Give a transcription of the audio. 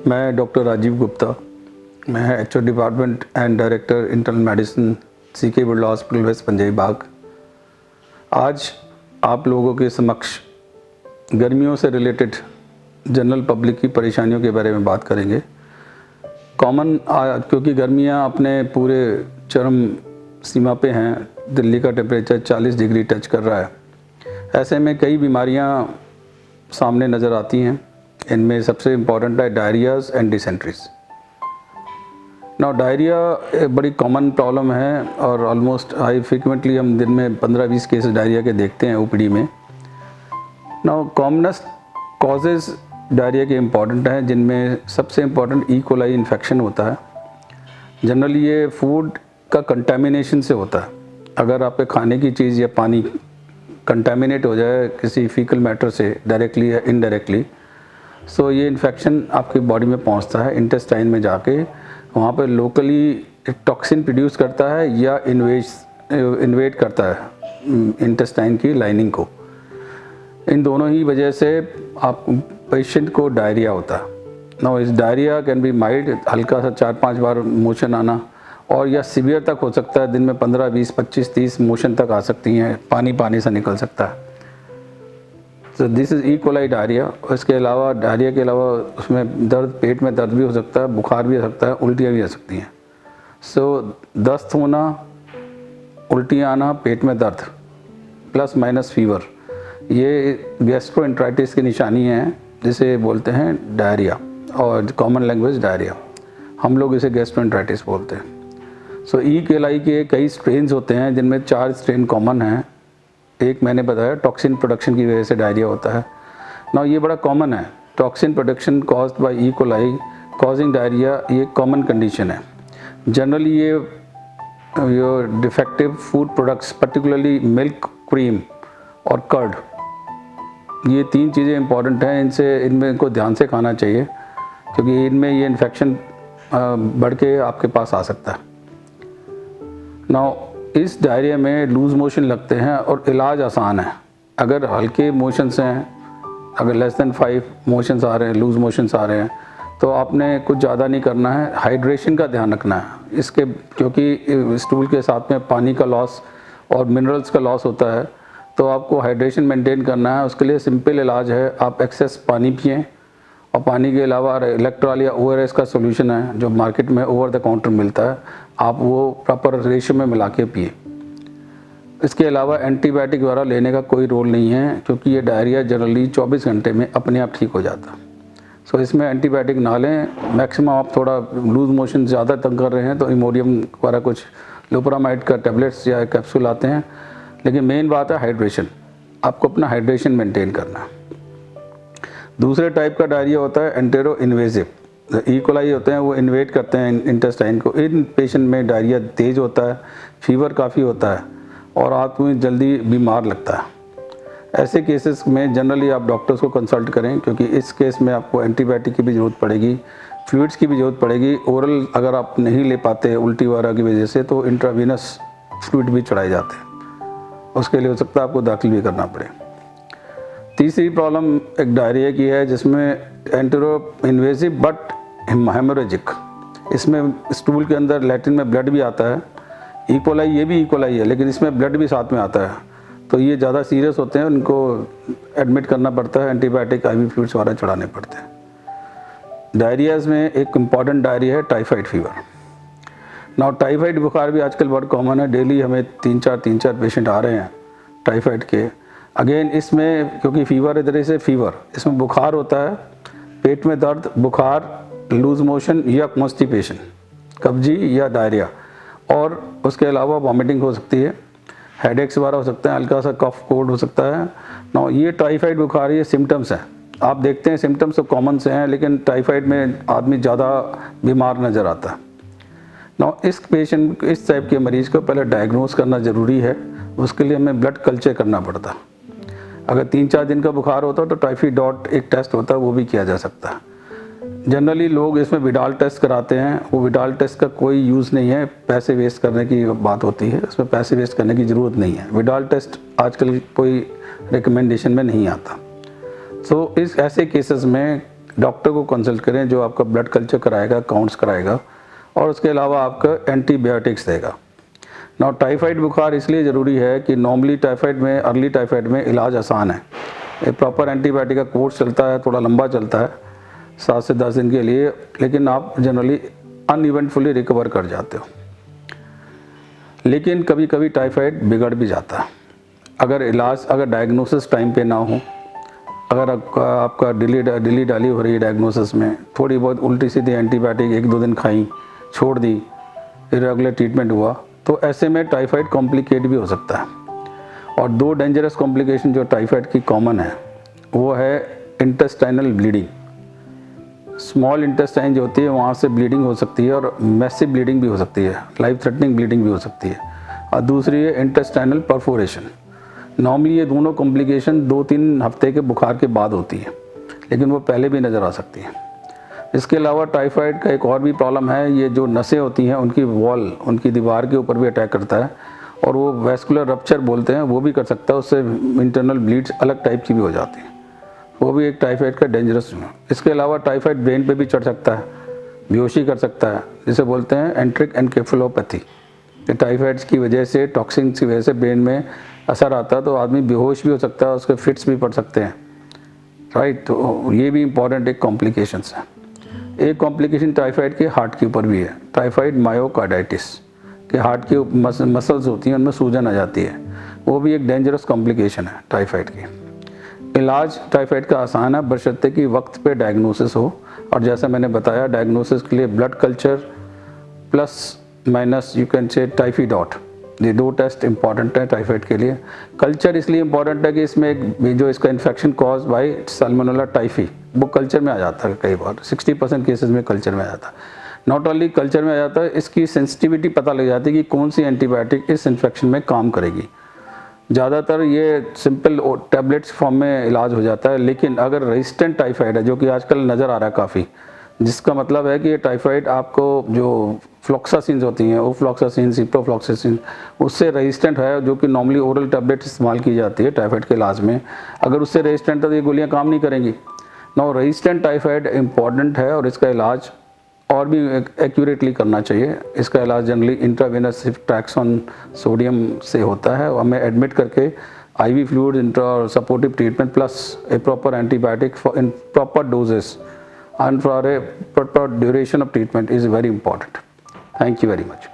मैं डॉक्टर राजीव गुप्ता, मैं HO department and director internal medicine CK Birla hospital west Punjabi Bagh. आज आप लोगों के समक्ष गर्मियों से रिलेटेड जनरल पब्लिक की परेशानियों के बारे में बात करेंगे। क्योंकि गर्मियां अपने पूरे चरम सीमा पे हैं, दिल्ली का टेम्परेचर 40 डिग्री टच कर रहा है। ऐसे में कई बीमारियां सामने नज़र आती हैं। इनमें सबसे इम्पॉर्टेंट है डायरियाज़ एंड डिसेंट्रीज। डायरिया एक बड़ी कॉमन प्रॉब्लम है और ऑलमोस्ट फ्रिक्वेंटली हम दिन में 15-20 केसेस डायरिया के देखते हैं ओपीडी में। कॉमनेस्ट कॉजेज़ डायरिया के इम्पॉर्टेंट हैं, जिनमें सबसे इम्पॉर्टेंट ई कोलाई इन्फेक्शन होता है। जनरली ये फूड का कंटामिनेशन से होता है। अगर आपके खाने की चीज़ या पानी कंटामिनेट हो जाए किसी फीकल मैटर से डायरेक्टली या इनडायरेक्टली, सो ये इन्फेक्शन आपकी बॉडी में पहुंचता है, इंटेस्टाइन में जाके वहाँ पर लोकली टॉक्सिन प्रोड्यूस करता है या इन्वेड करता है इंटेस्टाइन की लाइनिंग को। इन दोनों ही वजह से आप पेशेंट को डायरिया होता है। इस डायरिया कैन बी माइल्ड, हल्का सा 4-5 बार मोशन आना, और या सीवियर तक हो सकता है। दिन में 15, 20, 25, 30 मोशन तक आ सकती हैं, पानी से निकल सकता है। तो this is E coli diarrhoea. इसके अलावा डायरिया के अलावा उसमें दर्द, पेट में दर्द भी हो सकता है, बुखार भी हो सकता है, उल्टियाँ भी आ सकती हैं। दस्त होना, उल्टियाँ आना, पेट में दर्द प्लस माइनस फीवर, ये गैस्ट्रोएंटराइटिस की निशानी है, जिसे बोलते हैं डायरिया, और कॉमन लैंग्वेज डायरिया। हम लोग इसे गैस्ट्रोएंटराइटिस बोलते हैं। ई कोलाई के कई स्ट्रेन्स होते हैं, जिनमें 4 स्ट्रेन कॉमन हैं। एक मैंने बताया टॉक्सिन प्रोडक्शन की वजह से डायरिया होता है। ये बड़ा कॉमन है। Toxin production caused by E coli causing diarrhoea, ये कॉमन कंडीशन है। जनरली ये defective food products, particularly milk, cream और कर्ड, ये 3 चीज़ें इंपॉर्टेंट हैं। इनको ध्यान से खाना चाहिए, क्योंकि इनमें ये इन्फेक्शन बढ़ के आपके पास आ सकता है। इस डायरिया में लूज़ मोशन लगते हैं और इलाज आसान है। अगर हल्के मोशंस हैं, अगर लेस देन 5 मोशंस आ रहे हैं, लूज़ मोशंस आ रहे हैं, तो आपने कुछ ज़्यादा नहीं करना है। हाइड्रेशन का ध्यान रखना है क्योंकि स्टूल के साथ में पानी का लॉस और मिनरल्स का लॉस होता है, तो आपको हाइड्रेशन मेंटेन करना है। उसके लिए सिंपल इलाज है, आप एक्सेस पानी पिएँ, और पानी के अलावा इलेक्ट्रॉल या ORS का सोल्यूशन है जो मार्केट में ओवर द काउंटर मिलता है, आप वो प्रॉपर रेशियो में मिला के पिए। इसके अलावा एंटीबायोटिक द्वारा लेने का कोई रोल नहीं है, क्योंकि ये डायरिया जनरली 24 घंटे में अपने आप ठीक हो जाता है। इसमें एंटीबायोटिक ना लें। मैक्सिमम आप थोड़ा लूज़ मोशन ज़्यादा तंग कर रहे हैं तो इमोडियम द्वारा कुछ लोपरामाइड का टेबलेट्स या कैप्सूल आते हैं। लेकिन मेन बात है हाइड्रेशन, आपको अपना हाइड्रेशन मेंटेन करना है। दूसरे टाइप का डायरिया होता है एंटेरो इन्वेजिव। ई कोलाई होते हैं, वो इन्वेड करते हैं इंटेस्टाइन को। इन पेशेंट में डायरिया तेज़ होता है, फीवर काफ़ी होता है, और आदमी जल्दी बीमार लगता है। ऐसे केसेस में जनरली आप डॉक्टर्स को कंसल्ट करें, क्योंकि इस केस में आपको एंटीबायोटिक की भी ज़रूरत पड़ेगी, फ्लूइड्स की भी ज़रूरत पड़ेगी। ओरल अगर आप नहीं ले पाते उल्टी वगैरह की वजह से, तो इंट्रावीनस फ्लूइड भी चढ़ाए जाते हैं। उसके लिए हो सकता है आपको दाखिल भी करना पड़े। तीसरी प्रॉब्लम एक डायरिया की है, जिसमें एंटेरो इन्वेजिव बट हेमोरेजिक। इसमें स्टूल के अंदर लैट्रिन में ब्लड भी आता है। ई कोलाई, ये भी ई कोलाई है, लेकिन इसमें ब्लड भी साथ में आता है, तो ये ज़्यादा सीरियस होते हैं, उनको एडमिट करना पड़ता है, एंटीबायोटिक IV फ्लूइड्स वगैरह चढ़ाने पड़ते हैं। डायरियाज़ में एक इम्पॉर्टेंट डायरिया है टाइफाइड फीवर। टाइफाइड बुखार भी आजकल बहुत कॉमन है। डेली हमें 3-4 पेशेंट आ रहे हैं टाइफाइड के। अगेन इसमें क्योंकि फीवर इधर से फीवर, इसमें बुखार होता है, पेट में दर्द, बुखार, लूज मोशन या कॉन्स्टिपेशन, कब्जी या डायरिया, और उसके अलावा वॉमिटिंग हो सकती है, हेडेक्स वगैरह हो सकते हैं, हल्का सा कफ कोल्ड हो सकता है। ये टाइफाइड बुखार, ये सिम्टम्स हैं। आप देखते हैं सिम्टम्स तो कॉमन से हैं, लेकिन टाइफाइड में आदमी ज़्यादा बीमार नज़र आता है। इस टाइप के मरीज़ को पहले डायग्नोस करना ज़रूरी है। उसके लिए हमें ब्लड कल्चर करना पड़ता है। अगर 3-4 दिन का बुखार होता है तो टाइफाइड डॉट एक टेस्ट होता है, वो भी किया जा सकता है। जनरली लोग इसमें विडाल टेस्ट कराते हैं। वो विडाल टेस्ट का कोई यूज़ नहीं है, पैसे वेस्ट करने की बात होती है, उसमें पैसे वेस्ट करने की ज़रूरत नहीं है। विडाल टेस्ट आजकल कोई रिकमेंडेशन में नहीं आता। इस ऐसे केसेस में डॉक्टर को कंसल्ट करें जो आपका ब्लड कल्चर कराएगा, काउंट्स कराएगा और उसके अलावा आपका एंटीबायोटिक्स देगा। नाउ टाइफाइड बुखार इसलिए ज़रूरी है कि नॉर्मली टाइफाइड में, अर्ली टाइफाइड में इलाज आसान है। एक प्रॉपर एंटीबायोटिक का कोर्स चलता है, थोड़ा लंबा चलता है 7 से 10 दिन के लिए, लेकिन आप जनरली अनइवेंटफुली रिकवर कर जाते हो। लेकिन कभी कभी टाइफाइड बिगड़ भी जाता है अगर डायग्नोसिस टाइम पे ना हो, अगर आपका डिली डाली हो रही है डायग्नोसिस में, थोड़ी बहुत उल्टी सीधी एंटीबायोटिक 1-2 दिन खाई, छोड़ दी, इरेगुलर ट्रीटमेंट हुआ, तो ऐसे में टाइफाइड कॉम्प्लिकेट भी हो सकता है। और 2 डेंजरस कॉम्प्लिकेशन जो टाइफाइड की कॉमन है वो है इंटेस्टाइनल ब्लीडिंग। स्मॉल इंटेस्टाइन जो होती है वहाँ से ब्लीडिंग हो सकती है और मैसिव ब्लीडिंग भी हो सकती है, लाइफ थ्रेटनिंग ब्लीडिंग भी हो सकती है। और दूसरी है इंटेस्टाइनल परफोरेशन। नॉर्मली ये दोनों कॉम्प्लिकेशन 2-3 हफ्ते के बुखार के बाद होती है, लेकिन वो पहले भी नज़र आ सकती है। इसके अलावा टाइफाइड का एक और भी प्रॉब्लम है, ये जो नसें होती हैं उनकी वॉल, उनकी दीवार के ऊपर भी अटैक करता है और वो वैस्कुलर रप्चर बोलते हैं, वो भी कर सकता है। उससे इंटरनल ब्लीड्स अलग टाइप की भी हो जाती हैं, वो भी एक टाइफाइड का डेंजरस है। इसके अलावा टाइफाइड ब्रेन पे भी चढ़ सकता है, बेहोशी कर सकता है, जिसे बोलते हैं एंट्रिक एनकेफेलोपैथी। टाइफाइड्स की वजह से, टॉक्सिन्स की वजह से ब्रेन में असर आता है तो आदमी बेहोश भी हो सकता है, उसके फिट्स भी पड़ सकते हैं, राइट। तो ये भी इंपॉर्टेंट एक कॉम्प्लिकेशंस है। एक कॉम्प्लिकेशन टाइफाइड के हार्ट के ऊपर भी है, टाइफाइड मायोकार्डाइटिस, के हार्ट की मसल्स होती हैं उनमें सूजन आ जाती है, वो भी एक डेंजरस कॉम्प्लिकेशन है टाइफाइड की। इलाज टाइफाइड का आसान है बशर्ते कि वक्त पे डायग्नोसिस हो, और जैसा मैंने बताया डायग्नोसिस के लिए blood culture plus minus you can say Typhidot, ये 2 टेस्ट इंपॉर्टेंट है टाइफाइड के लिए। कल्चर इसलिए इंपॉर्टेंट है कि इसमें एक जो इसका infection cause by salmonella typhi वो कल्चर में आ जाता है, कई बार 60% केसेस में कल्चर में आ जाता है। नॉट ओनली कल्चर में आ जाता है, इसकी सेंसिटिविटी पता लग जाती है कि कौन सी एंटीबायोटिक इस इन्फेक्शन में काम करेगी। ज़्यादातर ये सिंपल टैबलेट्स फॉर्म में इलाज हो जाता है, लेकिन अगर रेजिस्टेंट टाइफाइड है, जो कि आजकल नज़र आ रहा है काफ़ी, जिसका मतलब है कि ये टाइफाइड आपको जो फ्लॉक्सासिन्स होती हैं, ओफ्लॉक्सासिन, सिप्रोफ्लॉक्सासिन, उससे रेजिस्टेंट है, जो कि नॉर्मली ओरल टैबलेट इस्तेमाल की जाती है टाइफाइड के इलाज में। अगर उससे रेजिस्टेंट है तो ये गोलियां काम नहीं करेंगी। नो, रेजिस्टेंट टाइफाइड इम्पॉर्टेंट है और इसका इलाज और भी एक्यूरेटली करना चाहिए। इसका इलाज जनरली इंट्रावेनस ट्रैक्सन सोडियम से होता है, हमें एडमिट करके IV fluid, intra supportive treatment plus A proper antibiotic in proper doses and for a proper duration of treatment is very important. Thank you very much.